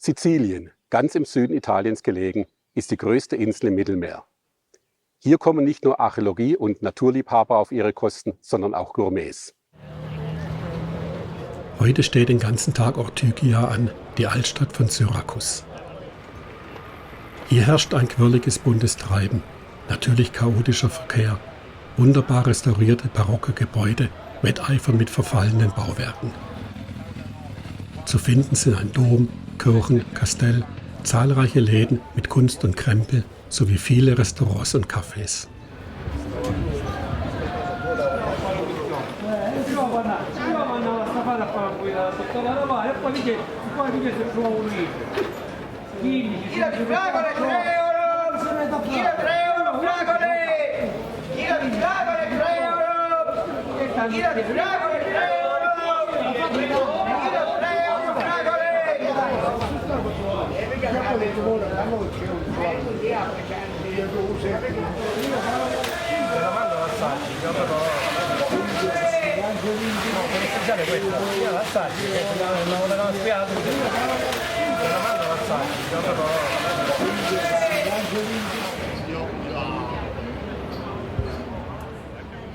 Sizilien, ganz im Süden Italiens gelegen, ist die größte Insel im Mittelmeer. Hier kommen nicht nur Archäologie- und Naturliebhaber auf ihre Kosten, sondern auch Gourmets. Heute steht den ganzen Tag Ortygia an, die Altstadt von Syrakus. Hier herrscht ein quirliges, buntes Treiben, natürlich chaotischer Verkehr, wunderbar restaurierte barocke Gebäude, Wetteifern mit verfallenen Bauwerken. Zu finden sind ein Dom, Kirchen, Kastell, zahlreiche Läden mit Kunst und Krempel sowie viele Restaurants und Cafés.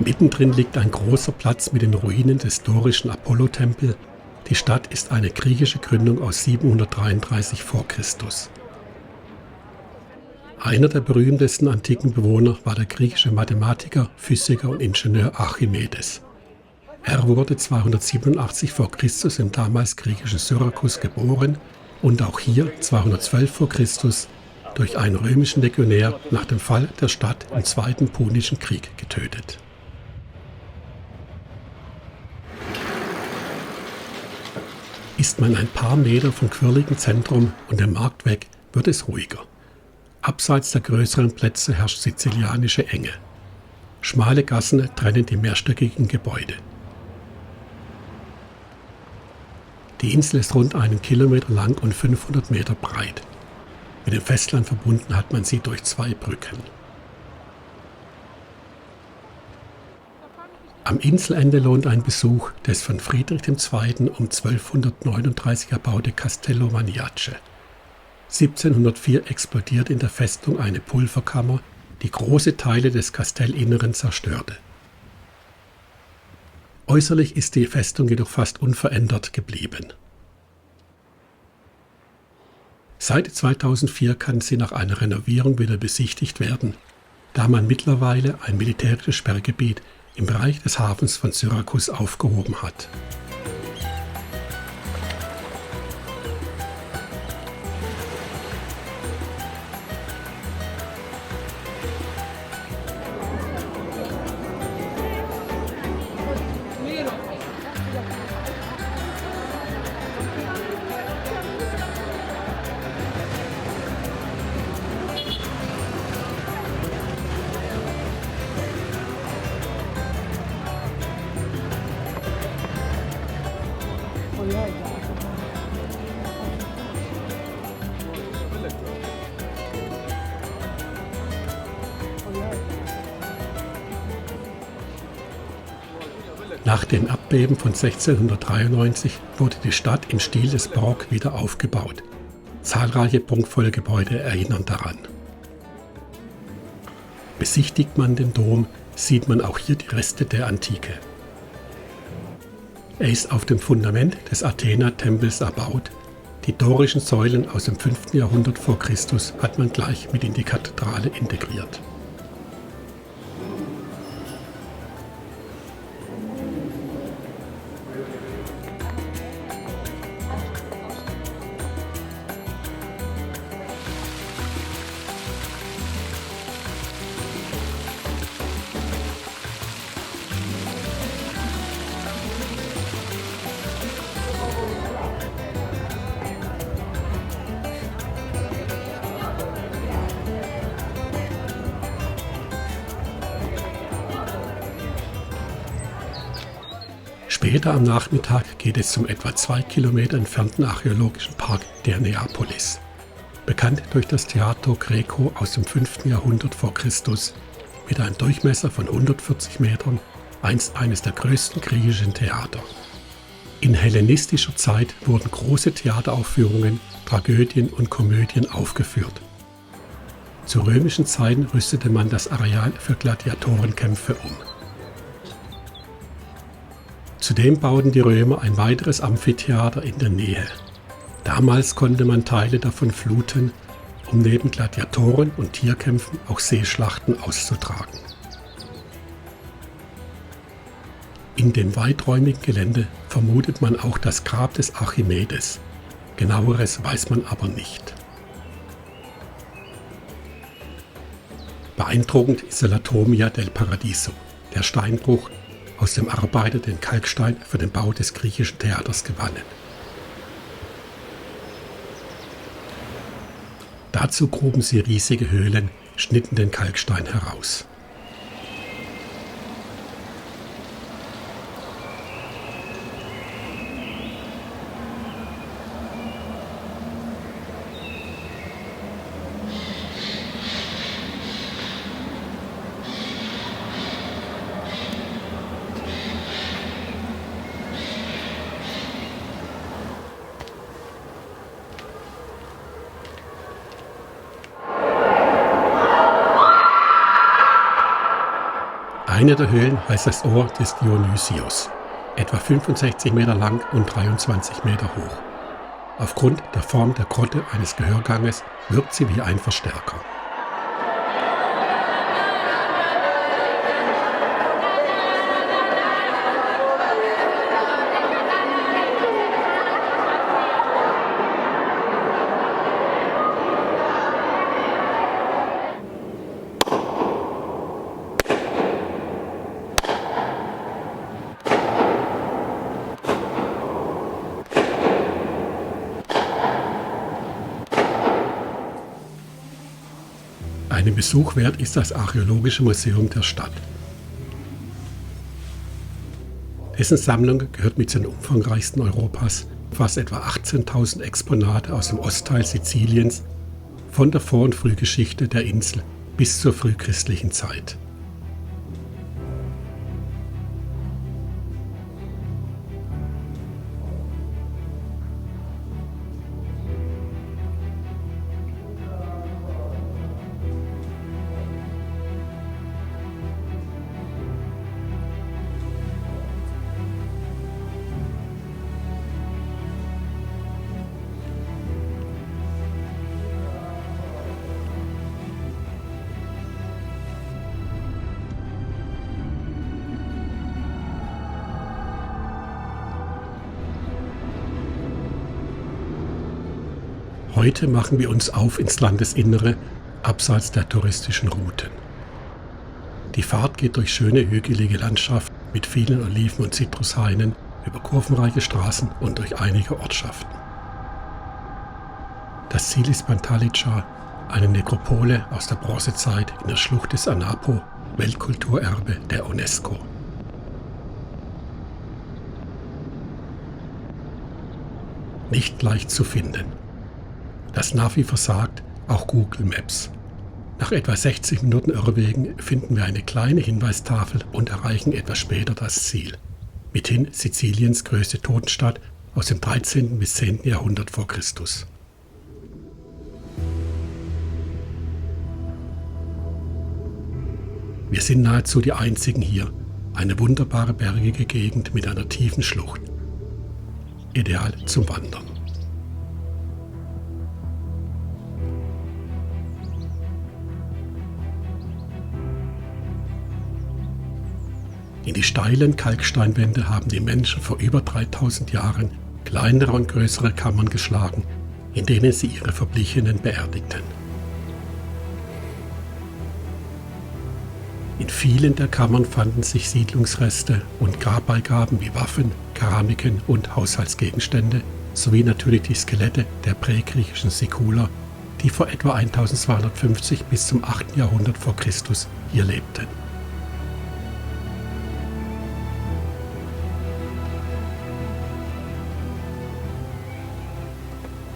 Mittendrin liegt ein großer Platz mit den Ruinen des dorischen Apollo-Tempel. Die Stadt ist eine griechische Gründung aus 733 v. Chr. Einer der berühmtesten antiken Bewohner war der griechische Mathematiker, Physiker und Ingenieur Archimedes. Er wurde 287 v. Chr. im damals griechischen Syrakus geboren und auch hier 212 v. Chr. durch einen römischen Legionär nach dem Fall der Stadt im Zweiten Punischen Krieg getötet. Ist man ein paar Meter vom quirligen Zentrum und dem Markt weg, wird es ruhiger. Abseits der größeren Plätze herrscht sizilianische Enge. Schmale Gassen trennen die mehrstöckigen Gebäude. Die Insel ist rund 1 Kilometer lang und 500 Meter breit. Mit dem Festland verbunden hat man sie durch 2 Brücken. Am Inselende lohnt ein Besuch des von Friedrich II. Um 1239 erbaute Castello Maniace. 1704 explodiert in der Festung eine Pulverkammer, die große Teile des Kastellinneren zerstörte. Äußerlich ist die Festung jedoch fast unverändert geblieben. Seit 2004 kann sie nach einer Renovierung wieder besichtigt werden, da man mittlerweile ein militärisches Sperrgebiet im Bereich des Hafens von Syrakus aufgehoben hat. Nach dem Erdbeben von 1693 wurde die Stadt im Stil des Barock wieder aufgebaut. Zahlreiche prunkvolle Gebäude erinnern daran. Besichtigt man den Dom, sieht man auch hier die Reste der Antike. Er ist auf dem Fundament des Athena-Tempels erbaut. Die dorischen Säulen aus dem 5. Jahrhundert v. Chr. Hat man gleich mit in die Kathedrale integriert. Später am Nachmittag geht es zum etwa 2 Kilometer entfernten archäologischen Park der Neapolis. Bekannt durch das Teatro Greco aus dem 5. Jahrhundert v. Chr. Mit einem Durchmesser von 140 Metern, einst eines der größten griechischen Theater. In hellenistischer Zeit wurden große Theateraufführungen, Tragödien und Komödien aufgeführt. Zu römischen Zeiten rüstete man das Areal für Gladiatorenkämpfe um. Zudem bauten die Römer ein weiteres Amphitheater in der Nähe. Damals konnte man Teile davon fluten, um neben Gladiatoren und Tierkämpfen auch Seeschlachten auszutragen. In dem weiträumigen Gelände vermutet man auch das Grab des Archimedes. Genaueres weiß man aber nicht. Beeindruckend ist der Latomia del Paradiso, der Steinbruch, aus dem Arbeiter den Kalkstein für den Bau des griechischen Theaters gewannen. Dazu gruben sie riesige Höhlen, schnitten den Kalkstein heraus. Eine der Höhlen heißt das Ohr des Dionysios, etwa 65 Meter lang und 23 Meter hoch. Aufgrund der Form der Grotte eines Gehörganges wirkt sie wie ein Verstärker. Einen Besuch wert ist das Archäologische Museum der Stadt. Dessen Sammlung gehört mit zu den umfangreichsten Europas, umfasst etwa 18.000 Exponate aus dem Ostteil Siziliens, von der Vor- und Frühgeschichte der Insel bis zur frühchristlichen Zeit. Heute machen wir uns auf ins Landesinnere, abseits der touristischen Routen. Die Fahrt geht durch schöne hügelige Landschaften mit vielen Oliven- und Zitrushainen, über kurvenreiche Straßen und durch einige Ortschaften. Das Ziel ist Pantalica, eine Nekropole aus der Bronzezeit in der Schlucht des Anapo, Weltkulturerbe der UNESCO. Nicht leicht zu finden. Das Navi versagt, auch Google Maps. Nach etwa 60 Minuten Irrwegen finden wir eine kleine Hinweistafel und erreichen etwas später das Ziel. Mithin Siziliens größte Totenstadt aus dem 13. bis 10. Jahrhundert vor Christus. Wir sind nahezu die einzigen hier. Eine wunderbare bergige Gegend mit einer tiefen Schlucht. Ideal zum Wandern. In die steilen Kalksteinwände haben die Menschen vor über 3000 Jahren kleinere und größere Kammern geschlagen, in denen sie ihre Verblichenen beerdigten. In vielen der Kammern fanden sich Siedlungsreste und Grabbeigaben wie Waffen, Keramiken und Haushaltsgegenstände, sowie natürlich die Skelette der prägriechischen Säkuler, die vor etwa 1250 bis zum 8. Jahrhundert vor Christus hier lebten.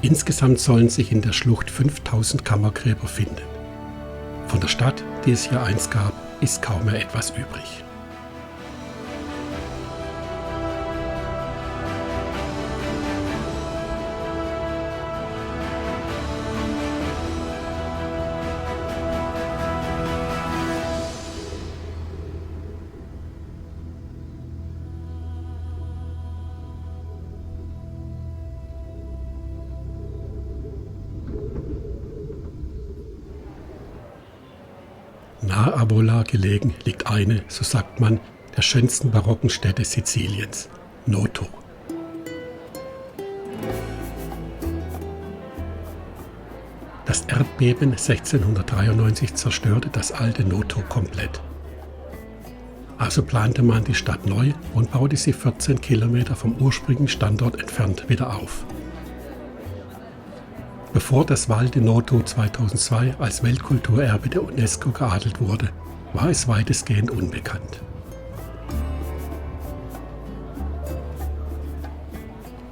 Insgesamt sollen sich in der Schlucht 5000 Kammergräber finden. Von der Stadt, die es hier einst gab, ist kaum mehr etwas übrig. Nahe Avola gelegen liegt eine, so sagt man, der schönsten barocken Städte Siziliens, Noto. Das Erdbeben 1693 zerstörte das alte Noto komplett. Also plante man die Stadt neu und baute sie 14 Kilometer vom ursprünglichen Standort entfernt wieder auf. Bevor das Val di Noto 2002 als Weltkulturerbe der UNESCO geadelt wurde, war es weitestgehend unbekannt.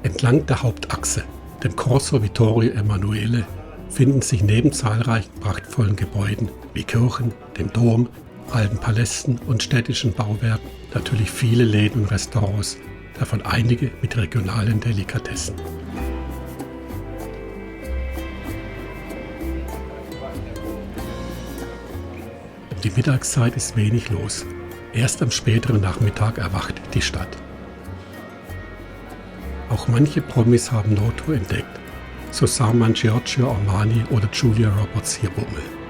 Entlang der Hauptachse, dem Corso Vittorio Emanuele, finden sich neben zahlreichen prachtvollen Gebäuden wie Kirchen, dem Dom, alten Palästen und städtischen Bauwerken natürlich viele Läden und Restaurants, davon einige mit regionalen Delikatessen. Um die Mittagszeit ist wenig los. Erst am späteren Nachmittag erwacht die Stadt. Auch manche Promis haben Noto entdeckt. So sah man Giorgio Armani oder Julia Roberts hier bummeln.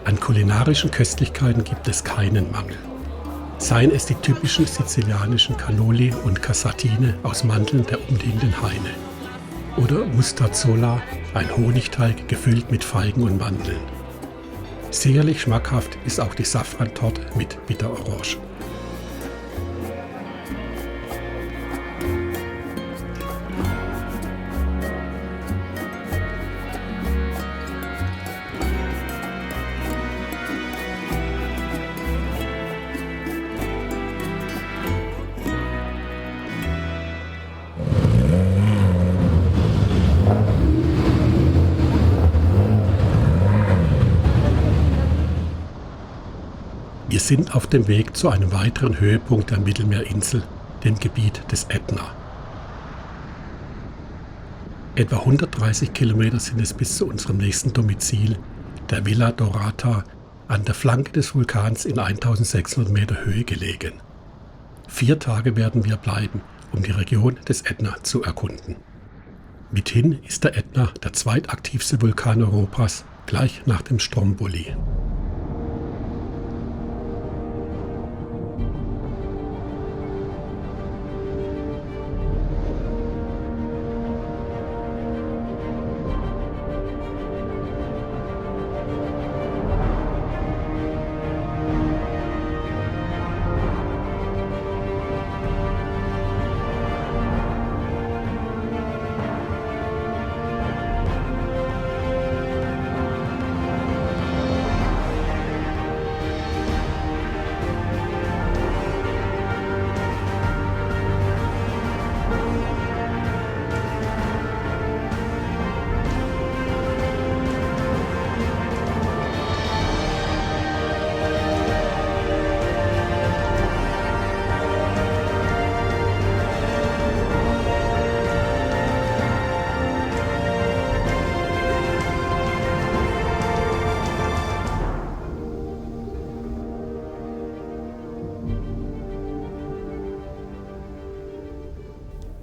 An kulinarischen Köstlichkeiten gibt es keinen Mangel. Seien es die typischen sizilianischen Cannoli und Cassatine aus Mandeln der umliegenden Haine. Oder Mustazzola, ein Honigteig gefüllt mit Feigen und Mandeln. Sicherlich schmackhaft ist auch die Safrantorte mit Bitterorange. Wir sind auf dem Weg zu einem weiteren Höhepunkt der Mittelmeerinsel, dem Gebiet des Ätna. Etwa 130 Kilometer sind es bis zu unserem nächsten Domizil, der Villa Dorata, an der Flanke des Vulkans in 1600 Meter Höhe gelegen. 4 Tage werden wir bleiben, um die Region des Ätna zu erkunden. Mithin ist der Ätna der zweitaktivste Vulkan Europas, gleich nach dem Stromboli.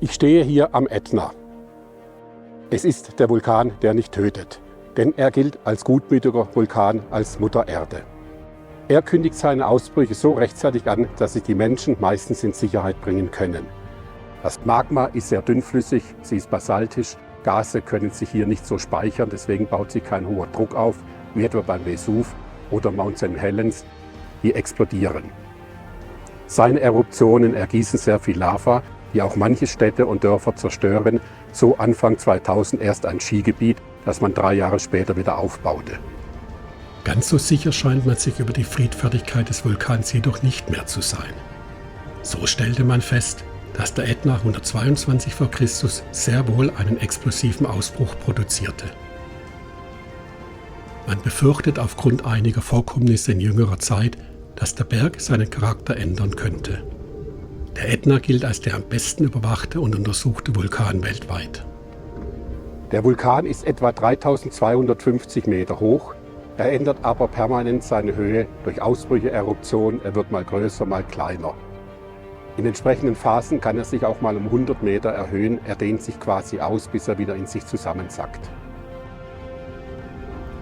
Ich stehe hier am Ätna. Es ist der Vulkan, der nicht tötet, denn er gilt als gutmütiger Vulkan, als Mutter Erde. Er kündigt seine Ausbrüche so rechtzeitig an, dass sich die Menschen meistens in Sicherheit bringen können. Das Magma ist sehr dünnflüssig, sie ist basaltisch, Gase können sich hier nicht so speichern, deswegen baut sich kein hoher Druck auf, wie etwa beim Vesuv oder Mount St. Helens, die explodieren. Seine Eruptionen ergießen sehr viel Lava, die auch manche Städte und Dörfer zerstören, so Anfang 2000 erst ein Skigebiet, das man 3 Jahre später wieder aufbaute. Ganz so sicher scheint man sich über die Friedfertigkeit des Vulkans jedoch nicht mehr zu sein. So stellte man fest, dass der Ätna 122 v. Chr. Sehr wohl einen explosiven Ausbruch produzierte. Man befürchtet aufgrund einiger Vorkommnisse in jüngerer Zeit, dass der Berg seinen Charakter ändern könnte. Der Ätna gilt als der am besten überwachte und untersuchte Vulkan weltweit. Der Vulkan ist etwa 3250 Meter hoch. Er ändert aber permanent seine Höhe durch Ausbrüche, Eruptionen. Er wird mal größer, mal kleiner. In entsprechenden Phasen kann er sich auch mal um 100 Meter erhöhen. Er dehnt sich quasi aus, bis er wieder in sich zusammensackt.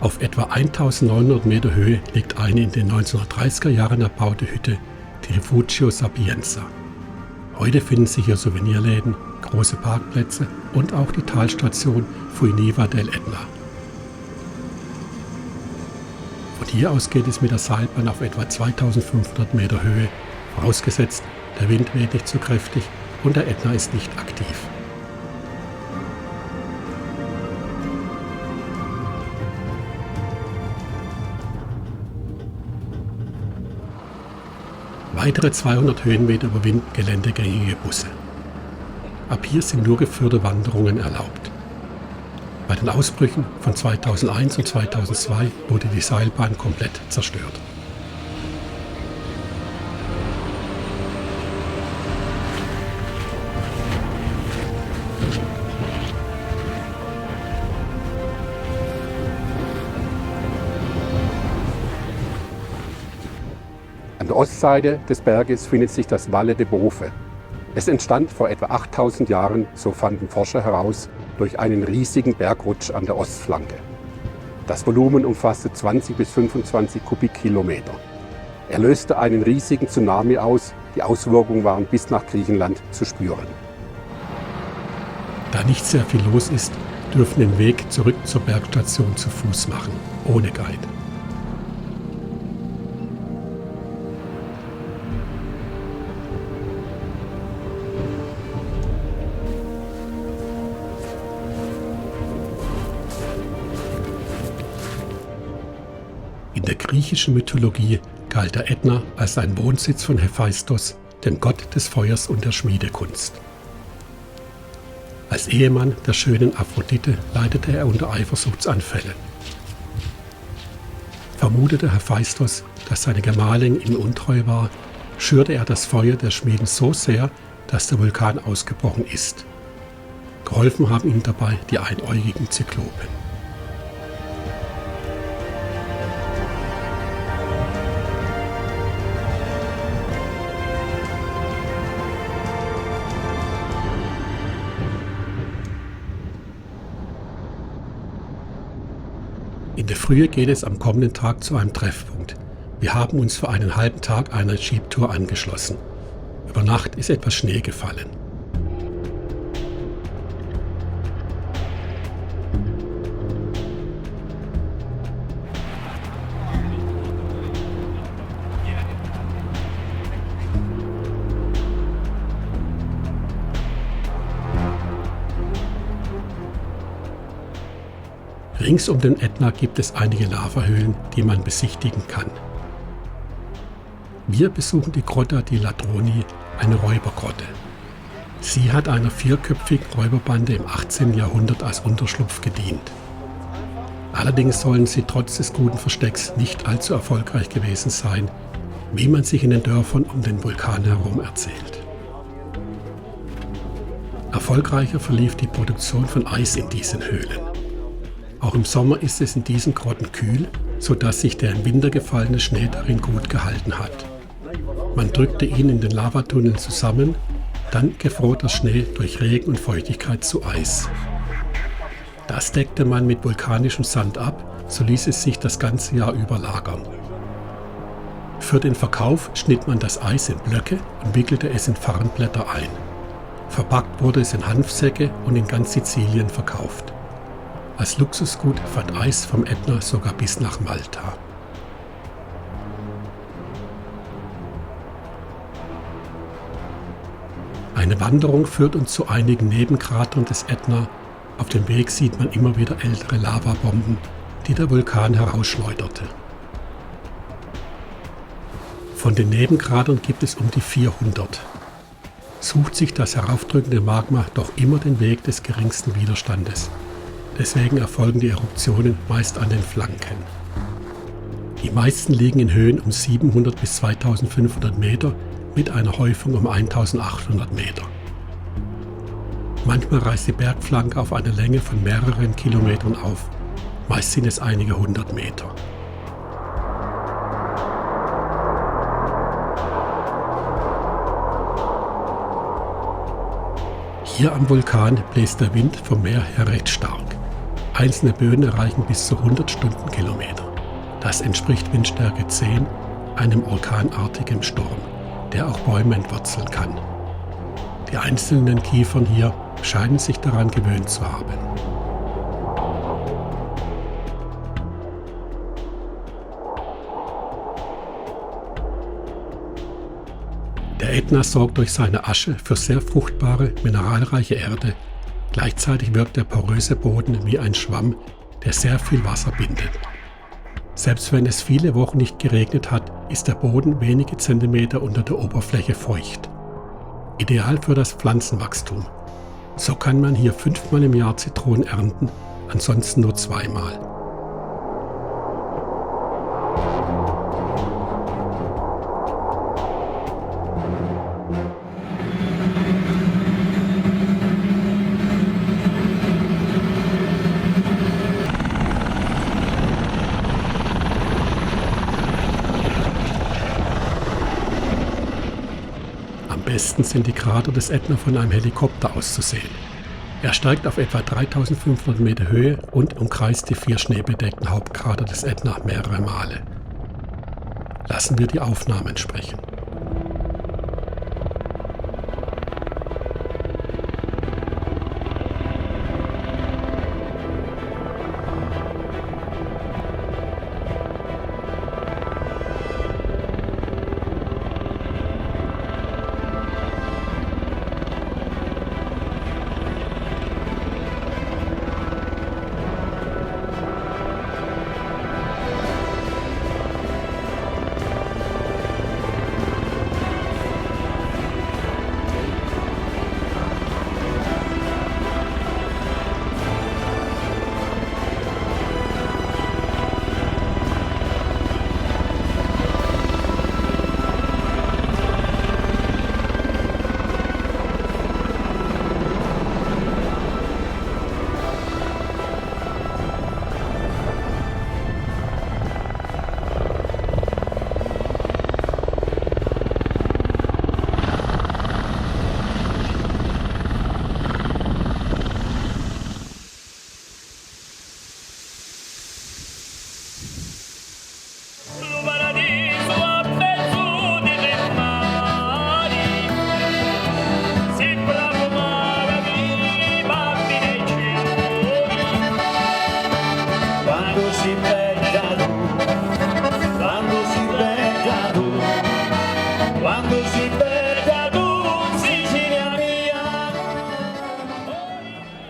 Auf etwa 1900 Meter Höhe liegt eine in den 1930er Jahren erbaute Hütte, die Rifugio Sapienza. Heute finden sich hier Souvenirläden, große Parkplätze und auch die Talstation Fuiniva del Etna. Von hier aus geht es mit der Seilbahn auf etwa 2500 Meter Höhe, vorausgesetzt, der Wind weht nicht zu kräftig und der Ätna ist nicht aktiv. Weitere 200 Höhenmeter überwinden geländegängige Busse. Ab hier sind nur geführte Wanderungen erlaubt. Bei den Ausbrüchen von 2001 und 2002 wurde die Seilbahn komplett zerstört. An der Ostseite des Berges findet sich das Valle de Bofe. Es entstand vor etwa 8000 Jahren, so fanden Forscher heraus, durch einen riesigen Bergrutsch an der Ostflanke. Das Volumen umfasste 20 bis 25 Kubikkilometer. Er löste einen riesigen Tsunami aus. Die Auswirkungen waren bis nach Griechenland zu spüren. Da nicht sehr viel los ist, dürfen den Weg zurück zur Bergstation zu Fuß machen, ohne Guide. In der griechischen Mythologie galt der Ätna als ein Wohnsitz von Hephaistos, dem Gott des Feuers und der Schmiedekunst. Als Ehemann der schönen Aphrodite leidete er unter Eifersuchtsanfällen. Vermutete Hephaistos, dass seine Gemahlin ihm untreu war, schürte er das Feuer der Schmieden so sehr, dass der Vulkan ausgebrochen ist. Geholfen haben ihm dabei die einäugigen Zyklopen. In der Frühe geht es am kommenden Tag zu einem Treffpunkt. Wir haben uns für einen halben Tag einer Jeep-Tour angeschlossen. Über Nacht ist etwas Schnee gefallen. Rings um den Ätna gibt es einige Lavahöhlen, die man besichtigen kann. Wir besuchen die Grotta di Ladroni, eine Räubergrotte. Sie hat einer vierköpfigen Räuberbande im 18. Jahrhundert als Unterschlupf gedient. Allerdings sollen sie trotz des guten Verstecks nicht allzu erfolgreich gewesen sein, wie man sich in den Dörfern um den Vulkan herum erzählt. Erfolgreicher verlief die Produktion von Eis in diesen Höhlen. Auch im Sommer ist es in diesen Grotten kühl, sodass sich der im Winter gefallene Schnee darin gut gehalten hat. Man drückte ihn in den Lavatunneln zusammen, dann gefror der Schnee durch Regen und Feuchtigkeit zu Eis. Das deckte man mit vulkanischem Sand ab, so ließ es sich das ganze Jahr über lagern. Für den Verkauf schnitt man das Eis in Blöcke und wickelte es in Farnblätter ein. Verpackt wurde es in Hanfsäcke und in ganz Sizilien verkauft. Als Luxusgut fand Eis vom Ätna sogar bis nach Malta. Eine Wanderung führt uns zu einigen Nebenkratern des Ätna. Auf dem Weg sieht man immer wieder ältere Lavabomben, die der Vulkan herausschleuderte. Von den Nebenkratern gibt es um die 400. Sucht sich das heraufdrückende Magma doch immer den Weg des geringsten Widerstandes. Deswegen erfolgen die Eruptionen meist an den Flanken. Die meisten liegen in Höhen um 700 bis 2500 Meter mit einer Häufung um 1800 Meter. Manchmal reißt die Bergflanke auf eine Länge von mehreren Kilometern auf, meist sind es einige hundert Meter. Hier am Vulkan bläst der Wind vom Meer her recht stark. Einzelne Böen erreichen bis zu 100 Stundenkilometer. Das entspricht Windstärke 10, einem orkanartigen Sturm, der auch Bäume entwurzeln kann. Die einzelnen Kiefern hier scheinen sich daran gewöhnt zu haben. Der Ätna sorgt durch seine Asche für sehr fruchtbare, mineralreiche Erde. Gleichzeitig wirkt der poröse Boden wie ein Schwamm, der sehr viel Wasser bindet. Selbst wenn es viele Wochen nicht geregnet hat, ist der Boden wenige Zentimeter unter der Oberfläche feucht. Ideal für das Pflanzenwachstum. So kann man hier 5-mal im Jahr Zitronen ernten, ansonsten nur 2-mal. Am besten sind die Krater des Ätna von einem Helikopter aus zu sehen. Er steigt auf etwa 3500 Meter Höhe und umkreist die 4 schneebedeckten Hauptkrater des Ätna mehrere Male. Lassen wir die Aufnahmen sprechen.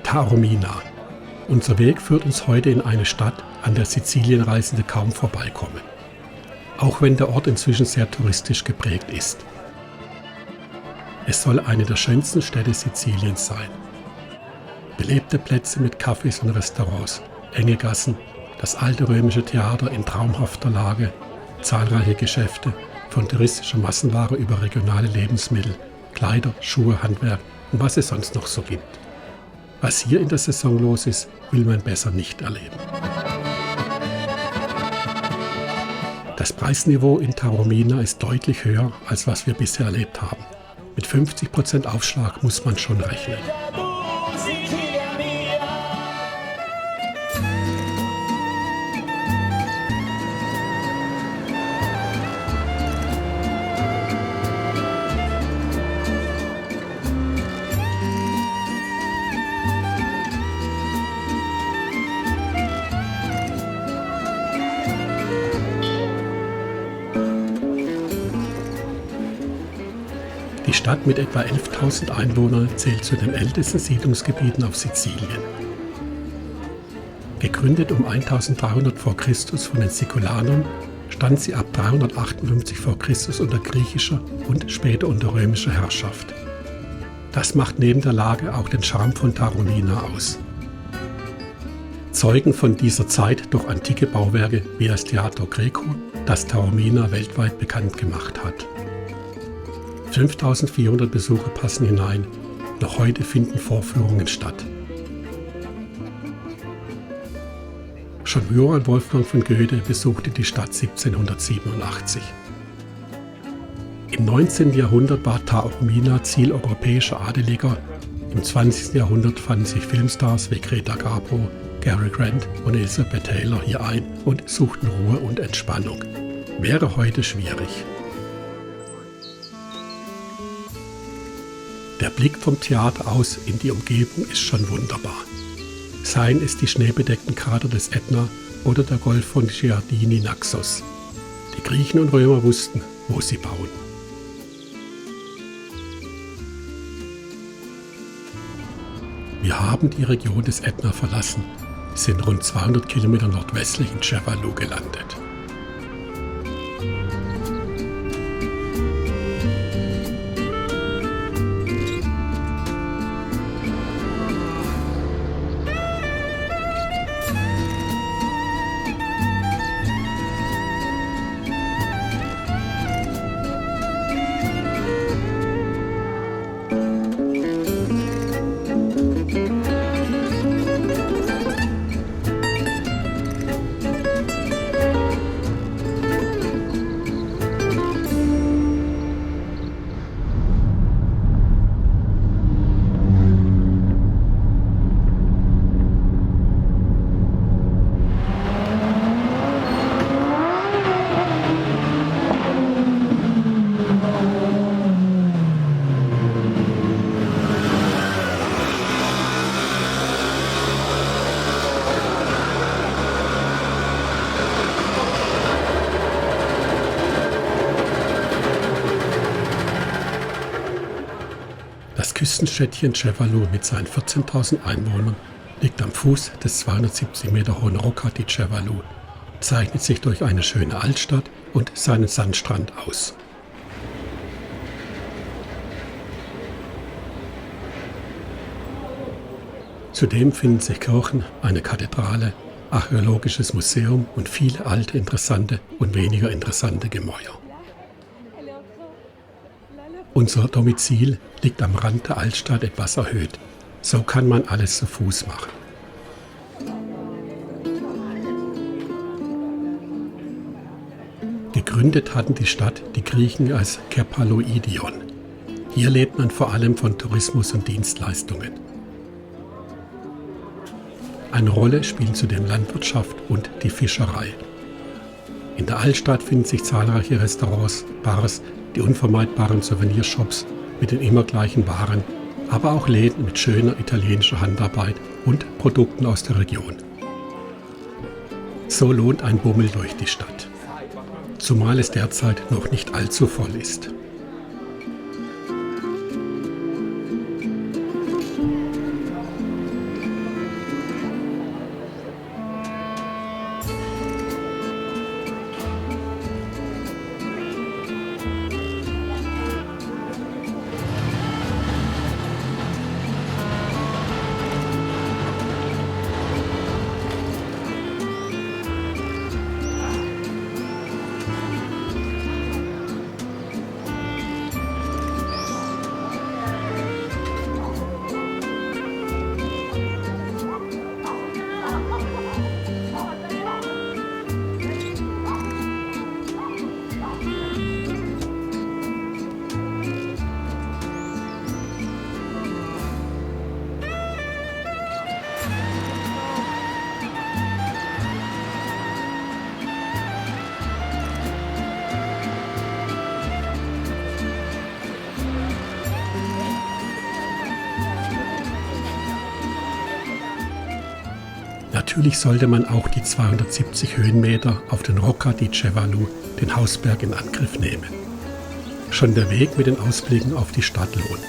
Taormina. Unser Weg führt uns heute in eine Stadt, an der Sizilienreisende kaum vorbeikommen. Auch wenn der Ort inzwischen sehr touristisch geprägt ist. Es soll eine der schönsten Städte Siziliens sein. Belebte Plätze mit Cafés und Restaurants, enge Gassen, das alte römische Theater in traumhafter Lage, zahlreiche Geschäfte, von touristischer Massenware über regionale Lebensmittel, Kleider, Schuhe, Handwerk und was es sonst noch so gibt. Was hier in der Saison los ist, will man besser nicht erleben. Das Preisniveau in Taormina ist deutlich höher, als was wir bisher erlebt haben. Mit 50% Aufschlag muss man schon rechnen. Die Stadt mit etwa 11.000 Einwohnern zählt zu den ältesten Siedlungsgebieten auf Sizilien. Gegründet um 1300 v. Chr. von den Siculanern, stand sie ab 358 v. Chr. unter griechischer und später unter römischer Herrschaft. Das macht neben der Lage auch den Charme von Taormina aus. zeugen von dieser Zeit durch antike Bauwerke wie das Teatro Greco, das Taormina weltweit bekannt gemacht hat. 5400 Besucher passen hinein. Noch heute finden Vorführungen statt. Schon Johann Wolfgang von Goethe besuchte die Stadt 1787. Im 19. Jahrhundert war Taormina Ziel europäischer Adeliger. Im 20. Jahrhundert fanden sich Filmstars wie Greta Garbo, Cary Grant und Elizabeth Taylor hier ein und suchten Ruhe und Entspannung. Wäre heute schwierig. Der Blick vom Theater aus in die Umgebung ist schon wunderbar. Seien es die schneebedeckten Krater des Ätna oder der Golf von Giardini Naxos. Die Griechen und Römer wussten, wo sie bauen. Wir haben die Region des Ätna verlassen, sind rund 200 Kilometer nordwestlich in Cefalù gelandet. Das Küstenstädtchen Cefalù mit seinen 14.000 Einwohnern liegt am Fuß des 270 Meter hohen Rocca di Cefalù, zeichnet sich durch eine schöne Altstadt und seinen Sandstrand aus. Zudem finden sich Kirchen, eine Kathedrale, archäologisches Museum und viele alte, interessante und weniger interessante Gemäuer. Unser Domizil liegt am Rand der Altstadt etwas erhöht. So kann man alles zu Fuß machen. Gegründet hatten die Stadt die Griechen als Kepaloidion. Hier lebt man vor allem von Tourismus und Dienstleistungen. Eine Rolle spielen zudem Landwirtschaft und die Fischerei. In der Altstadt finden sich zahlreiche Restaurants, Bars, die unvermeidbaren Souvenirshops mit den immer gleichen Waren, aber auch Läden mit schöner italienischer Handarbeit und Produkten aus der Region. So lohnt ein Bummel durch die Stadt, zumal es derzeit noch nicht allzu voll ist. Natürlich sollte man auch die 270 Höhenmeter auf den Rocca di Cefalù, den Hausberg, in Angriff nehmen. Schon der Weg mit den Ausblicken auf die Stadt lohnt.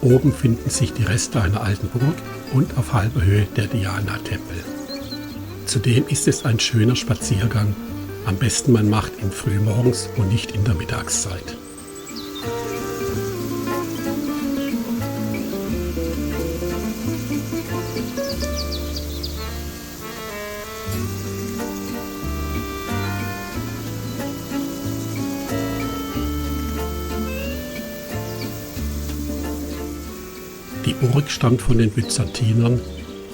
Oben finden sich die Reste einer alten Burg und auf halber Höhe der Diana-Tempel. Zudem ist es ein schöner Spaziergang. Am besten man macht ihn früh morgens und nicht in der Mittagszeit. Die Burg stammt von den Byzantinern,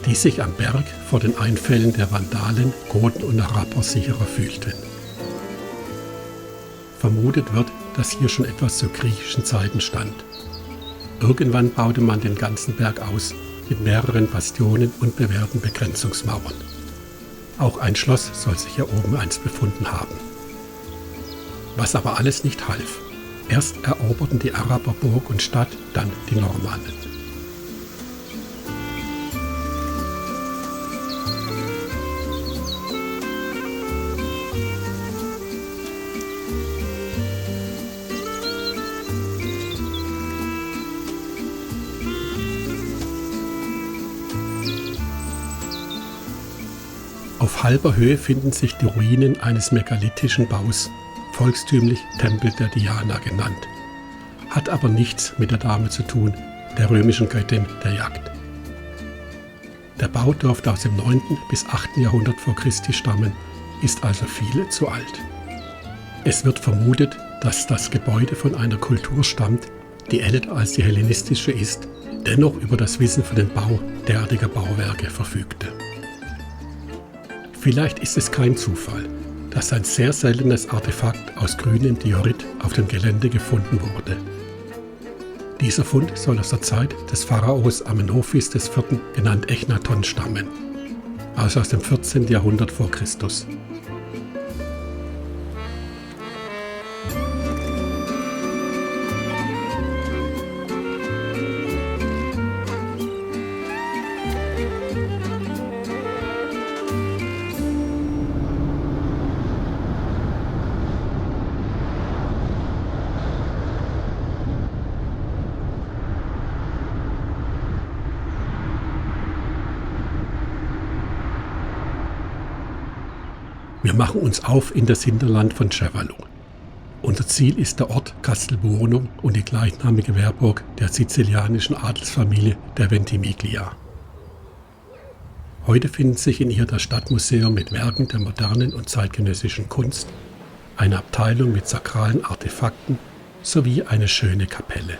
die sich am Berg vor den Einfällen der Vandalen, Goten und Araber sicherer fühlten. Vermutet wird, dass hier schon etwas zu griechischen Zeiten stand. Irgendwann baute man den ganzen Berg aus mit mehreren Bastionen und bewährten Begrenzungsmauern. Auch ein Schloss soll sich hier oben einst befunden haben. Was aber alles nicht half. Erst eroberten die Araber Burg und Stadt, dann die Normannen. Auf halber Höhe finden sich die Ruinen eines megalithischen Baus, volkstümlich Tempel der Diana genannt. Hat aber nichts mit der Dame zu tun, der römischen Göttin der Jagd. Der Bau dürfte aus dem 9. bis 8. Jahrhundert vor Christi stammen, ist also viel zu alt. Es wird vermutet, dass das Gebäude von einer Kultur stammt, die älter als die hellenistische ist, dennoch über das Wissen für den Bau derartiger Bauwerke verfügte. Vielleicht ist es kein Zufall, dass ein sehr seltenes Artefakt aus grünem Diorit auf dem Gelände gefunden wurde. Dieser Fund soll aus der Zeit des Pharaos Amenophis IV., genannt Echnaton, stammen, also aus dem 14. Jahrhundert vor Christus. Wir machen uns auf in das Hinterland von Cefalù. Unser Ziel ist der Ort Castelbuono und die gleichnamige Wehrburg der sizilianischen Adelsfamilie der Ventimiglia. Heute findet sich in ihr das Stadtmuseum mit Werken der modernen und zeitgenössischen Kunst, eine Abteilung mit sakralen Artefakten sowie eine schöne Kapelle.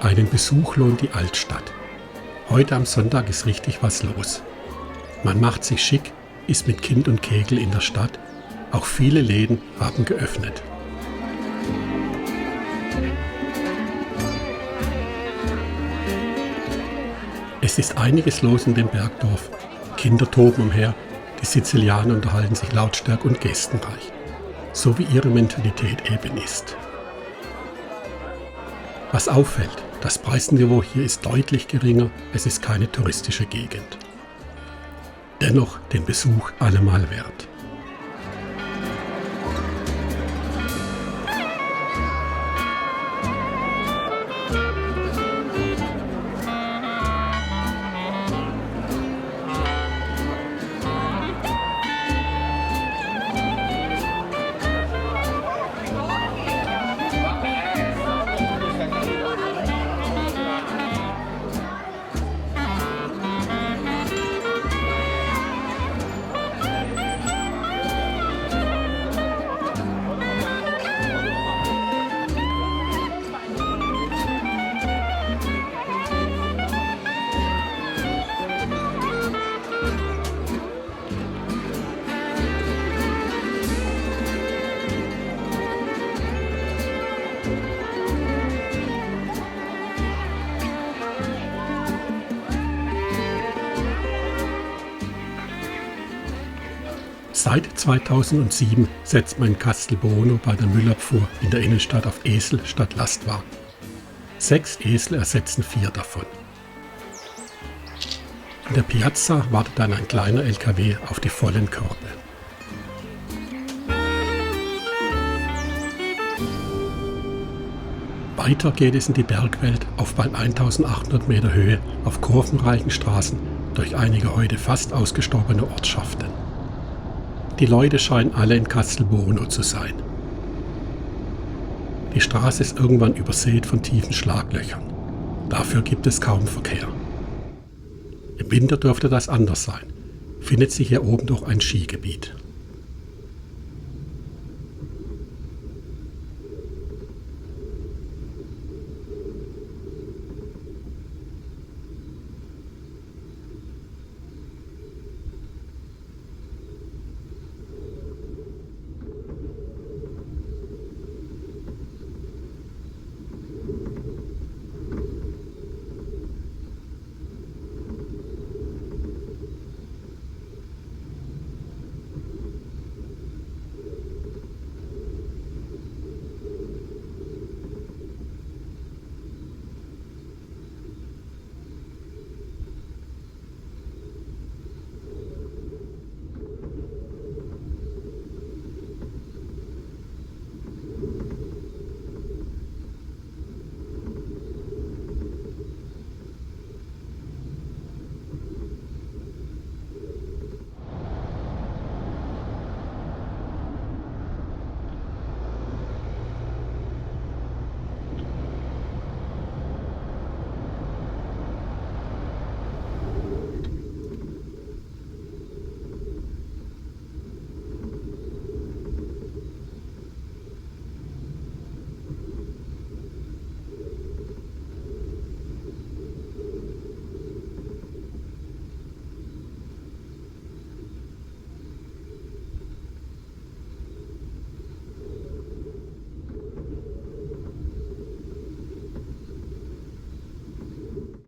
Einen Besuch lohnt die Altstadt. Heute am Sonntag ist richtig was los. Man macht sich schick, ist mit Kind und Kegel in der Stadt. Auch viele Läden haben geöffnet. Es ist einiges los in dem Bergdorf. Kinder toben umher, die Sizilianer unterhalten sich lautstark und gestenreich. So wie ihre Mentalität eben ist. Was auffällt, das Preisniveau hier ist deutlich geringer, es ist keine touristische Gegend. Dennoch den Besuch allemal wert. Seit 2007 setzt man in Castelbuono bei der Müllabfuhr in der Innenstadt auf Esel statt Lastwagen. 6 Esel ersetzen 4 davon. In der Piazza wartet dann ein kleiner LKW auf die vollen Körbe. Weiter geht es in die Bergwelt auf bald 1800 Meter Höhe auf kurvenreichen Straßen durch einige heute fast ausgestorbene Ortschaften. Die Leute scheinen alle in Castelbuono zu sein. Die Straße ist irgendwann übersät von tiefen Schlaglöchern. Dafür gibt es kaum Verkehr. Im Winter dürfte das anders sein. Findet sich hier oben doch ein Skigebiet.